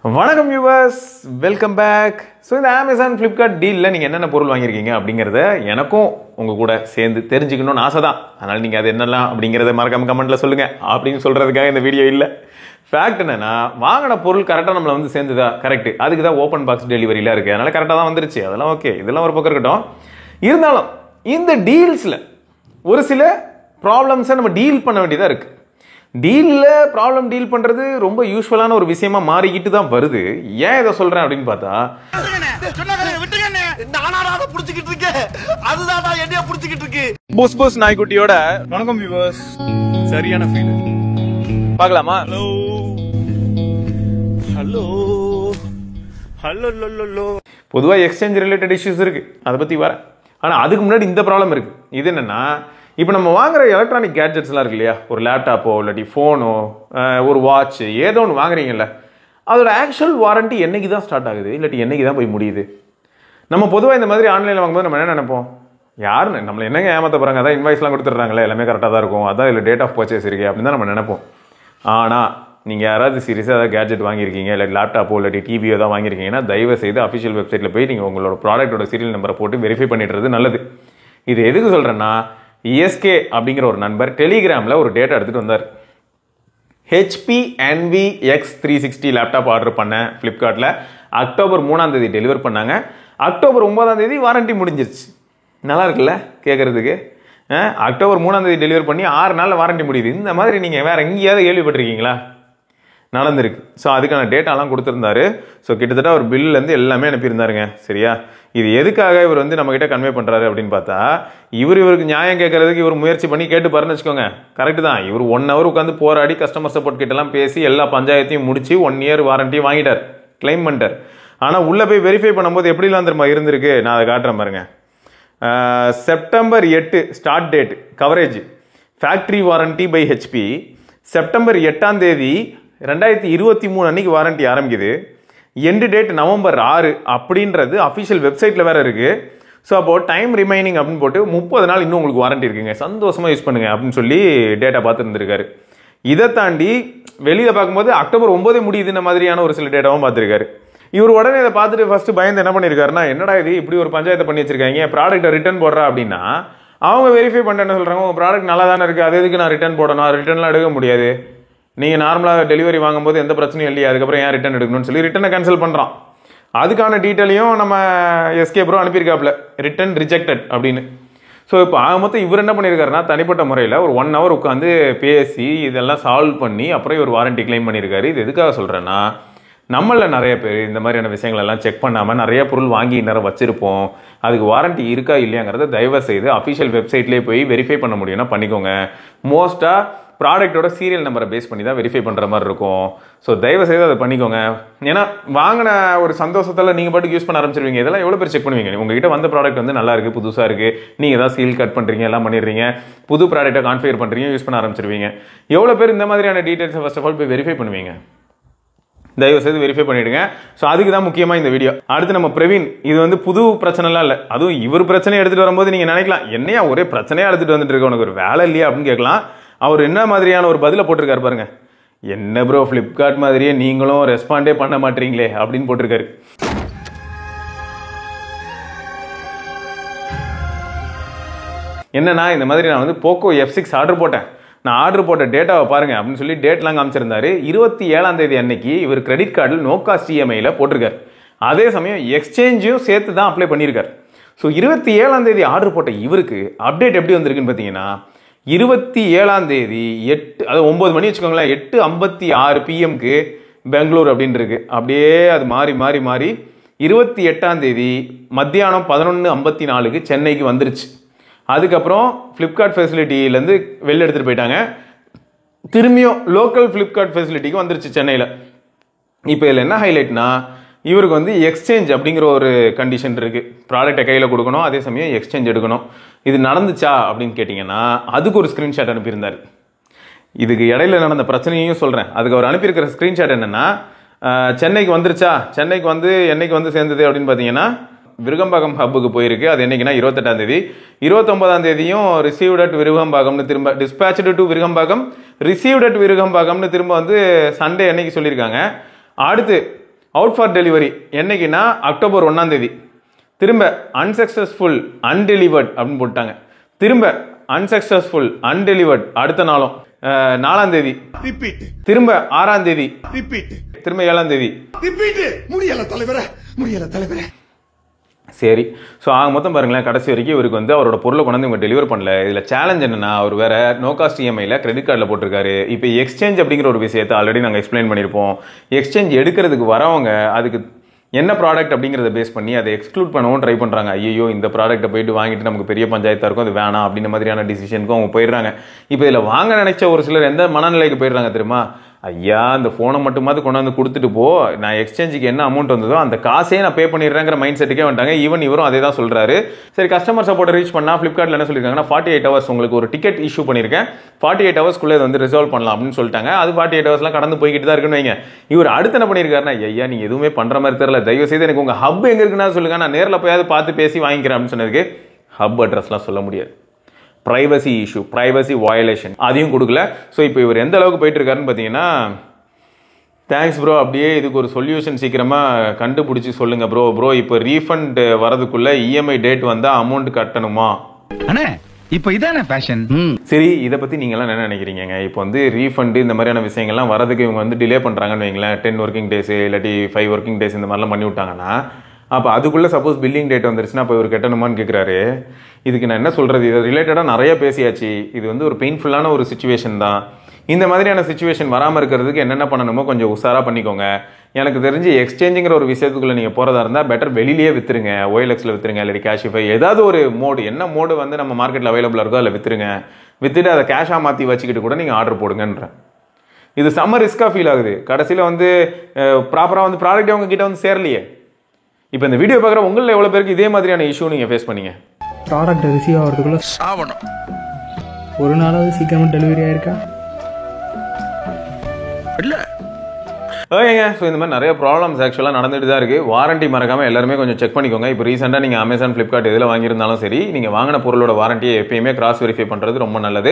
வணக்கம் viewers, welcome back. So இந்த Amazon Flipkart டீலில் நீங்கள் என்னென்ன பொருள் வாங்கியிருக்கீங்க அப்படிங்கிறத எனக்கும் உங்கள் கூட சேர்ந்து தெரிஞ்சுக்கணும்னு ஆசை தான். அதனால் நீங்கள் அது என்னெல்லாம் அப்படிங்கிறத மறக்காம கமெண்ட்டில் சொல்லுங்கள் அப்படின்னு சொல்கிறதுக்காக இந்த வீடியோ இல்லை. ஃபேக்ட் என்னென்னா, வாங்கின பொருள் கரெக்டாக நம்மளை வந்து சேர்ந்துதா கரெக்ட், அதுக்கு தான் ஓப்பன் பாக்ஸ் டெலிவரியில் இருக்குது. அதனால் கரெக்டாக தான் வந்துருச்சு, அதெல்லாம் ஓகே. இதெல்லாம் ஒரு பக்கம் இருக்கட்டும். இருந்தாலும் இந்த டீல்ஸில் ஒரு சில ப்ராப்ளம்ஸை நம்ம டீல் பண்ண வேண்டியதாக இருக்குது. டீலில் ப்ராப்ளம் டீல் பண்ணுறது ரொம்ப யூஸ்வலான ஒரு விஷயமா மாறிக்கிட்டு தான் வருது. ஏன் இதை சொல்கிறேன் அப்படின்னு பார்த்தா, போஸ் போஸ் நாய்க்குட்டியோட வணக்கம் வியூவர்ஸ், சரியான ஃபீல் பார்க்கலாமா? Hello hello hello hello. பொதுவாக எக்ஸ்சேஞ்ச் ரிலேட்டட் இஷ்யூஸ் இருக்குது, அதை பற்றி வரேன். ஆனால் அதுக்கு முன்னாடி இந்த ப்ராப்ளம் இருக்குது. இது என்னென்னா, இப்போ நம்ம வாங்குற எலக்ட்ரானிக் கேட்ஜெட்ஸ்லாம் இருக்கு இல்லையா, ஒரு லேப்டாப்போ இல்லாட்டி ஃபோனோ ஒரு வாட்ச் ஏதோ ஒன்று வாங்குறீங்கல்ல, அதோட ஆக்சுவல் வாரண்ட்டி என்னைக்கு தான் ஸ்டார்ட் ஆகுது, இல்லாட்டி என்னைக்கு தான் போய் முடியுது? நம்ம பொதுவாக இந்த மாதிரி ஆன்லைனில் வாங்கும்போது நம்ம என்ன நினைப்போம், யாருன்னு நம்மளை என்னங்க ஏமாற்ற போகிறாங்க, அதான் இன்வாய்ஸ்லாம் கொடுத்துட்றாங்களே, எல்லாமே கரெக்டாக தான் இருக்கும், அதான் இல்லை டேட் ஆஃப் பர்ச்சேஸ் இருக்கு அப்படின்னு தான் நம்ம நினைப்போம். ஆனால் நீங்கள் யாராவது சீரியஸாக ஏதாவது கேட்ஜெட் வாங்கியிருக்கீங்க, இல்லை லேப்டாப்போ இல்லாட்டி டிவியோ தான் வாங்கியிருக்கீங்கன்னா, தயவு செய்து அஃபிஷியல் வெப்சைட்டில் போய் நீங்கள் உங்களோட ப்ராடக்ட்டோட சீரியல் நம்பரை போட்டு வெரிஃபை பண்ணிடுறது நல்லது. இது எதுக்கு சொல்கிறேன்னா, ESK அப்படிங்கிற ஒரு நண்பர் டெலிகிராமில் ஒரு டேட்டா எடுத்துகிட்டு வந்தார். HP Envy X360 laptop order பண்ணேன் ஃப்ளிப்கார்ட்டில். அக்டோபர் 3 டெலிவர் பண்ணாங்க. அக்டோபர் 9 வாரண்ட்டி முடிஞ்சிருச்சு. நல்லா இருக்குல்ல கேட்குறதுக்கு? அக்டோபர் 3 டெலிவர் பண்ணி 6 நாளில் வாரண்ட்டி முடியுது. இந்த மாதிரி நீங்கள் வேறு எங்கேயாவது கேள்விப்பட்டிருக்கீங்களா? நடந்திருக்கு. ஸோ அதுக்கான டேட்டாலாம் கொடுத்துருந்தாரு. ஸோ கிட்டத்தட்ட ஒரு பில்லேருந்து எல்லாமே அனுப்பியிருந்தாருங்க. சரியா? இது எதுக்காக இவர் வந்து நம்மகிட்ட கன்வே பண்ணுறாரு அப்படின்னு பார்த்தா, இவருக்கு நியாயம் கேட்கறதுக்கு இவர் முயற்சி பண்ணி கேட்டு பாருன்னு வச்சுக்கோங்க. கரெக்டு தான். இவர் 1 hour உட்காந்து போராடி கஸ்டமர் சப்போர்ட் கிட்டலாம் பேசி எல்லா பஞ்சாயத்தையும் முடிச்சு 1 year வாரண்ட்டி வாங்கிட்டார், கிளைம் பண்ணிட்டார். ஆனால் உள்ளே போய் வெரிஃபை பண்ணும்போது எப்படிலாம் திரும்ப இருந்திருக்கு, நான் அதை காட்டுறேன் பாருங்க. September 8 start date coverage factory warranty by HP. September 8 2023 அன்னைக்கு வாரண்ட்டி ஆரம்பிக்குது. எண்டு டேட் நவம்பர் 6 அப்படின்றது அஃபிஷியல் வெப்சைட்டில் வேறு இருக்குது. ஸோ அப்போது டைம் ரிமைனிங் அப்படின்னு போட்டு 30 நாள் இன்னும் உங்களுக்கு வாரண்ட்டி இருக்குங்க, சந்தோஷமாக யூஸ் பண்ணுங்க அப்படின்னு சொல்லி டேட்டா பார்த்துருந்துருக்காரு. இதை தாண்டி வெளியில் பார்க்கும்போது அக்டோபர் 9 முடியுதுன்ற மாதிரியான ஒரு சில டேட்டாவும் பார்த்துருக்காரு. இவர் உடனே இதை பார்த்துட்டு ஃபஸ்ட்டு பயந்து என்ன பண்ணியிருக்காருன்னா, என்னடா இது இப்படி ஒரு பஞ்சாயத்தை பண்ணி வச்சிருக்காங்க, ப்ராடக்ட்டை ரிட்டர்ன் போடுறா அப்படின்னா அவங்க வெரிஃபை பண்ணுறேன்னு சொல்கிறாங்க. உங்கள் ப்ராடக்ட் நல்லா தானே இருக்குது, அது எதுக்கு நான் ரிட்டர்ன் போடணும், ரிட்டர்ன்லாம் எடுக்க முடியாது, நீங்கள் நார்மலாக டெலிவரி வாங்கும்போது எந்த பிரச்சனையும் இல்லையா, அதுக்கப்புறம் ஏன் ரிட்டர்ன் எடுக்கணும்னு சொல்லி ரிட்டர்னை கேன்சல் பண்ணுறான். அதுக்கான டீட்டெயிலையும் நம்ம SK ப்ரோ அனுப்பியிருக்காப்புல, ரிட்டர்ன் ரிஜெக்டட் அப்படின்னு. ஸோ இப்போ மொத்தம் இவர் என்ன பண்ணியிருக்காருன்னா, தனிப்பட்ட முறையில் ஒரு 1 hour உட்காந்து பேசி இதெல்லாம் சால்வ் பண்ணி அப்புறம் இவர் வாரண்ட்டி கிளைம் பண்ணியிருக்காரு. இது எதுக்காக சொல்கிறேன்னா, நம்மளில் நிறைய பேர் இந்த மாதிரியான விஷயங்கள் எல்லாம் செக் பண்ணாமல் நிறைய பொருள் வாங்கி நேரம் வச்சுருப்போம். அதுக்கு வாரண்ட்டி இருக்கா இல்லையாங்கிறத தயவு செய்து அஃபிஷியல் வெப்சைட்லேயே போய் வெரிஃபை பண்ண முடியும்னா பண்ணிக்கோங்க. மோஸ்ட்டாக ப்ராடக்ட்டோட சீரியல் நம்பரை பேஸ் பண்ணி தான் வெரிஃபை பண்ணுற மாதிரி இருக்கும். ஸோ தயவு செய்து அதை பண்ணிக்கோங்க. ஏன்னா வாங்கின ஒரு சந்தோஷத்தில் நீங்கள் பாட்டுக்கு யூஸ் பண்ண ஆரம்பிச்சிருவீங்க. இதெல்லாம் எவ்வளோ பேர் செக் பண்ணுவீங்க? உங்ககிட்ட வந்த ப்ராடக்ட் வந்து நல்லா இருக்குது, புதுசாக இருக்குது, நீங்கள் தான் சீல் கட் பண்ணுறீங்க, எல்லாம் பண்ணிடுறீங்க, புது ப்ராடக்ட்டை கான்ஃபிகர் பண்ணுறீங்க, யூஸ் பண்ண ஆரம்பிச்சிருவீங்க. எவ்வளோ பேர் இந்த மாதிரியான டீட்டெயில்ஸை ஃபர்ஸ்ட் ஆஃப் ஆல் போய் வெரிஃபை பண்ணுவீங்க? தயவு செய்து வெரிஃபை பண்ணிவிடுங்க. ஸோ அதுக்கு தான் முக்கியமாக இந்த வீடியோ. அடுத்து நம்ம பிரவீன், இது வந்து புது பிரச்சனைலாம் இல்லை, அதுவும் இவர் பிரச்சனையை எடுத்துகிட்டு வரும்போது நீங்கள் நினைக்கலாம், என்னையா ஒரே பிரச்சனையாக எடுத்துகிட்டு வந்துட்டு இருக்க, உனக்கு ஒரு வேலை இல்லையா அப்படின்னு கேட்கலாம். அவர் என்ன மாதிரியான ஒரு பதிலை போட்டிருக்காரு பாருங்க. என்ன ப்ரோ ஃப்ளிப்கார்ட் மாதிரியே நீங்களும் ரெஸ்பாண்டே பண்ண மாட்டீங்களே அப்படின்னு போட்டிருக்காரு. என்னன்னா, இந்த மாதிரி நான் வந்து போக்கோ F6 ஆர்டர் போட்டேன், நான் ஆர்டர் போட்ட டேட்டாவை பாருங்க அப்படின்னு சொல்லி டேட்லாம் காமிச்சிருந்தாரு. 27 அன்னைக்கு இவர் கிரெடிட் கார்டில் நோ காஸ்ட் EMIயில் போட்டிருக்காரு. அதே சமயம் எக்ஸ்சேஞ்சையும் சேர்த்து தான் அப்ளை பண்ணியிருக்காரு. ஸோ 27 ஆர்டர் போட்ட இவருக்கு அப்டேட் எப்படி வந்திருக்குன்னு பார்த்தீங்கன்னா, 27 8 அது 9 மணி வச்சுக்கோங்களேன், 8:56 PM பெங்களூர் அப்படின்னு இருக்கு. அப்படியே அது மாறி மாறி மாறி 28 மத்தியானம் 11:54 சென்னைக்கு வந்துருச்சு. அதுக்கப்புறம் ஃப்ளிப்கார்ட் ஃபெசிலிட்டியிலேருந்து வெளில எடுத்துகிட்டு போயிட்டாங்க, திரும்பியும் லோக்கல் ஃப்ளிப்கார்ட் ஃபெசிலிட்டிக்கு வந்துருச்சு சென்னையில். இப்போ இதில் என்ன ஹைலைட்னா, இவருக்கு வந்து எக்ஸ்சேஞ்ச் அப்படிங்கிற ஒரு கண்டிஷன் இருக்குது. ப்ராடக்டை கையில் கொடுக்கணும், அதே சமயம் எக்ஸ்சேஞ்ச் எடுக்கணும். இது நடந்துச்சா அப்படின்னு கேட்டிங்கன்னா, அதுக்கு ஒரு ஸ்க்ரீன்ஷாட் அனுப்பியிருந்தார். இதுக்கு இடையில நடந்த பிரச்சனையும் சொல்கிறேன். அதுக்கு அவர் அனுப்பியிருக்கிற ஸ்க்ரீன்ஷாட் என்னென்னா, சென்னைக்கு வந்துருச்சா, சென்னைக்கு வந்து என்னைக்கு வந்து சேர்ந்தது அப்படின்னு பார்த்தீங்கன்னா, விருகம்பாக்கம் ஹப்புக்கு போயிருக்கு. அது என்னைக்குன்னா 28 29 ரிசீவ்ட் அட் விருகம்பாக்கம்னு திரும்ப dispatched to Virugambakkam, received at விருகம்பாக்கம்னு திரும்ப வந்து சண்டே அன்னைக்கு சொல்லியிருக்காங்க. அடுத்து அவுட் ஃபார் டெலிவரி என்னைக்குன்னா அக்டோபர் 1 திரும்ப அன்சக்சஸ்ஃபுல் அன்டெலிவர்ட் அப்படின்னு போட்டாங்க. திரும்ப அன்சக்சஸ்ஃபுல் அன்டெலிவர்ட் அடுத்த நாளும் 4 ரிப்பீட், திரும்ப 6 ரிப்பீட், திரும்ப 7 ரிப்பீட். முடியல தலைவரே. சரி, ஸோ ஆக மொத்தம் பாருங்களேன், கடைசி வரைக்கும் இவருக்கு வந்து அவரோட பொருளை கொண்டு வந்து இவங்க டெலிவர் பண்ணல. இதில் சேலஞ்ச் என்னன்னா, அவர் வேற நோ காஸ்ட் இஎம்ஐல கிரெடிட் கார்டில் போட்டிருக்காரு. இப்போ எக்ஸ்சேஞ்ச் அப்படிங்கிற ஒரு விஷயத்தை ஆல்ரெடி நாங்கள் எக்ஸ்பிளைன் பண்ணியிருப்போம். எக்ஸ்சேஞ்ச் எடுக்கிறதுக்கு வரவங்க அதுக்கு என்ன ப்ராடக்ட் அப்படிங்கிறத பேஸ் பண்ணி அதை எக்ஸ்க்ளூட் பண்ணவும் ட்ரை பண்ணுறாங்க. ஐயோ இந்த ப்ராடக்ட்டை போயிட்டு வாங்கிட்டு நமக்கு பெரிய பஞ்சாயத்தாக இருக்கும், அது வேணாம் அப்படின்ற மாதிரியான டிசிஷனுக்கும் அவங்க போயிடுறாங்க. இப்போ இதில் வாங்க நினைச்ச ஒரு சிலர் எந்த மனநிலைக்கு போயிடுறாங்க தெரியுமா? ஐயா இந்த ஃபோனை மட்டுமாவது கொண்டு வந்து கொடுத்துட்டு போ, நான் எக்ஸ்சேஞ்சுக்கு என்ன அமௌண்ட் வந்ததோ அந்த காசையே நான் பே பண்ணிடுறேங்கிற மைண்ட் செட்டுக்கே வந்துட்டாங்க. ஈவன் இவரும் அதே தான் சொல்கிறாரு. சரி, கஸ்டமர் சப்போர்ட் ரீச் பண்ணால் ஃப்ளிப்கார்ட்டில் என்ன சொல்லியிருக்காங்கன்னா 48 hours உங்களுக்கு ஒரு டிக்கெட் இஷ்யூ பண்ணியிருக்கேன், 48 hours இதை வந்து ரிசால்வ் பண்ணலாம் அப்படின்னு சொல்லிட்டாங்க. அது 48 hours கடந்து போய்கிட்டு தான் இருக்குன்னு வைங்க. இவர் அடுத்து என்ன பண்ணியிருக்காருன்னா, ஐயா நீங்கள் எதுவுமே பண்ணுற மாதிரி தெரியல, தயவு செய்து எனக்கு உங்கள் ஹப் எங்கே இருக்குன்னா சொல்லுங்க, நான் நேரில் போயாவது பார்த்து பேசி வாங்கிக்கிறேன் அப்படின்னு சொன்னதுக்கு ஹப் அட்ரஸ்லாம் சொல்ல முடியாது, பிரைவசி இஷ்யூ, பிரைவசி வயலேஷன், அதையும் கொடுக்கல. ஸோ இப்போ இவர் எந்த அளவுக்கு போயிட்டு இருக்காருன்னு பார்த்தீங்கன்னா, தேங்க்ஸ் ப்ரோ, அப்படியே இதுக்கு ஒரு சொல்யூஷன் சீக்கிரமாக கண்டுபிடிச்சி சொல்லுங்க ப்ரோ. இப்போ ரீஃபண்ட் வரதுக்குள்ள இஎம்ஐ டேட் வந்தால் அமௌண்ட் கட்டணுமா? அண்ணே இப்போ இதானே ஃபேஷன். சரி, இதை பற்றி நீங்கள்லாம் என்ன நினைக்கிறீங்க? இப்போ வந்து ரீஃபண்டு இந்த மாதிரியான விஷயங்கள்லாம் வரதுக்கு இவங்க வந்து டிலே பண்ணுறாங்கன்னு வைங்களேன், 10 working days இல்லாட்டி 5 working days இந்த மாதிரிலாம் பண்ணி விட்டாங்கன்னா, அப்போ அதுக்குள்ளே சப்போஸ் பில்லிங் டேட் வந்துருச்சுன்னா அப்போ இவர் கட்டணுமான்னு கேட்குறாரு. இதுக்கு நான் என்ன சொல்கிறது, இது ரிலேட்டடாக நிறைய பேசியாச்சு. இது வந்து ஒரு பெயின்ஃபுல்லான ஒரு சுச்சுவேஷன் தான். இந்த மாதிரியான சுச்சுவேஷன் வராமல் இருக்கிறதுக்கு என்னென்ன பண்ணணுமோ கொஞ்சம் உஷாராக பண்ணிக்கோங்க. எனக்கு தெரிஞ்சு எக்ஸ்சேஞ்சுங்கிற ஒரு விஷயத்துக்குள்ளே நீங்கள் போகிறதா இருந்தால் பெட்டர் வெளியிலேயே விற்றுருங்க, OLXல விற்றுருங்க, இல்லாட்டி கேஷிஃபை, ஏதாவது ஒரு மோடு, என்ன மோடு வந்து நம்ம மார்க்கெட்டில் அவைலபிளாக இருக்கோ அதில் விற்றுருங்க. விற்றுட்டு அதை கேஷாக மாற்றி வச்சுக்கிட்டு கூட நீங்கள் ஆர்டர் போடுங்கன்றேன். இது செம்ம ரிஸ்க்காக ஃபீல் ஆகுது. கடைசியில் வந்து ப்ராப்பராக வந்து ப்ராடக்ட் அவங்க கிட்ட வந்து சேரலையே. இப்போ இந்த வீடியோ பார்க்குற உங்களில் எவ்வளோ பேருக்கு இதே மாதிரியான இஷ்யூ நீங்கள் ஃபேஸ் பண்ணீங்க? ப்ராடக்ட் ரிசீவ் ஆகிறதுக்குள்ள சாவணும். ஒரு நாளாவது சீக்கிரமாக டெலிவரி ஆயிருக்கா? இல்லை. ஓகேங்க, ஸோ இந்த மாதிரி நிறைய ப்ராப்ளம்ஸ் ஆக்சுவலாக நடந்துட்டு தான் இருக்குது. வாரண்டி மறக்காமல் எல்லாருமே கொஞ்சம் செக் பண்ணிக்கோங்க. இப்போ ரீசெண்டாக நீங்கள் அமேசான், ஃப்ளிப்கார்ட் இதில் வாங்கியிருந்தாலும் சரி, நீங்கள் வாங்கின பொருளோட வாரண்டியை எப்பயுமே கிராஸ் வெரிஃபை பண்ணுறது ரொம்ப நல்லது.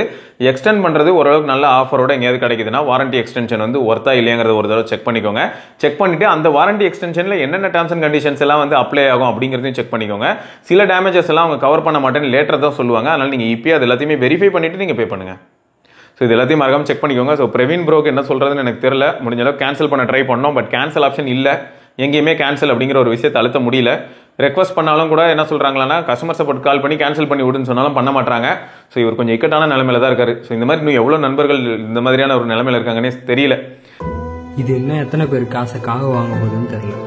எக்ஸ்டெண்ட் பண்ணுறது ஓரளவுக்கு நல்ல ஆஃபரோட எங்கேயாவது கிடைக்குதுன்னா வாரண்டி எக்ஸ்டென்ஷன் வந்து ஒர்த்தா இல்லையாங்கிறத ஒரு தடவை செக் பண்ணிக்கோங்க. செக் பண்ணிவிட்டு அந்த வாரண்டி எக்ஸ்டென்ஷனில் என்னென்ன டேர்ம்ஸ் அண்ட் கண்டிஷன்ஸ் எல்லாம் வந்து அப்ளை ஆகும் அப்படிங்கிறதையும் செக் பண்ணிக்கோங்க. சில டேமேஜஸ் எல்லாம் அவங்க கவர் பண்ண மாட்டேன்னு லேட்டர் தான் சொல்லுவாங்க. அதனால் நீங்கள் இப்போயே அது எல்லாத்தையுமே வெரிஃபை பண்ணிவிட்டு நீங்கள் பே பண்ணுங்கள். ஸோ இது எல்லாத்தையும் மறக்காம செக் பண்ணிக்கோங்க. ஸோ பிரவீன் ப்ரோக்கு என்ன சொல்கிறதுன்னு எனக்கு தெரியல. முடிஞ்ச அளவுக்கு கேன்சல் பண்ண ட்ரை பண்ணோம், பட் கேன்சல் ஆப்ஷன் இல்லை. எங்கேயுமே கேன்சல் அப்படிங்கிற ஒரு விஷயத்தை அழுத்த முடியல. ரெக்வஸ்ட் பண்ணாலும் கூட என்ன சொல்கிறாங்களா, கஸ்டமர் சப்போர்ட் கால் பண்ணி கேன்சல் பண்ணி விடுன்னு சொன்னாலும் பண்ண மாட்டாங்க. ஸோ இவர் கொஞ்சம் இக்கட்டான நிலைமையில தான் இருக்காரு. ஸோ இந்த மாதிரி இன்னும் எவ்வளோ நண்பர்கள் இந்த மாதிரியான ஒரு நிலைமையில இருக்காங்கன்னே தெரியல. இது இன்னும் எத்தனை பேர் காசுக்காக வாங்க போகுதுன்னு தெரியல.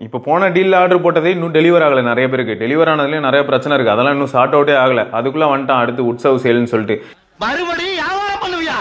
இப்போ போன டீலில் ஆர்டர் போட்டதே இன்னும் டெலிவர் ஆகலை. நிறைய பேருக்கு டெலிவர் ஆனதுலேயும் நிறைய பிரச்சனை இருக்குது. அதெல்லாம் இன்னும் சார்ட் அவுட்டே ஆகலை. அதுக்குள்ளே வந்துட்டான் அடுத்து உட்சவ் சேல்னு சொல்லிட்டு. மறுபடியும் வியாபாரம் பண்ணுவியா?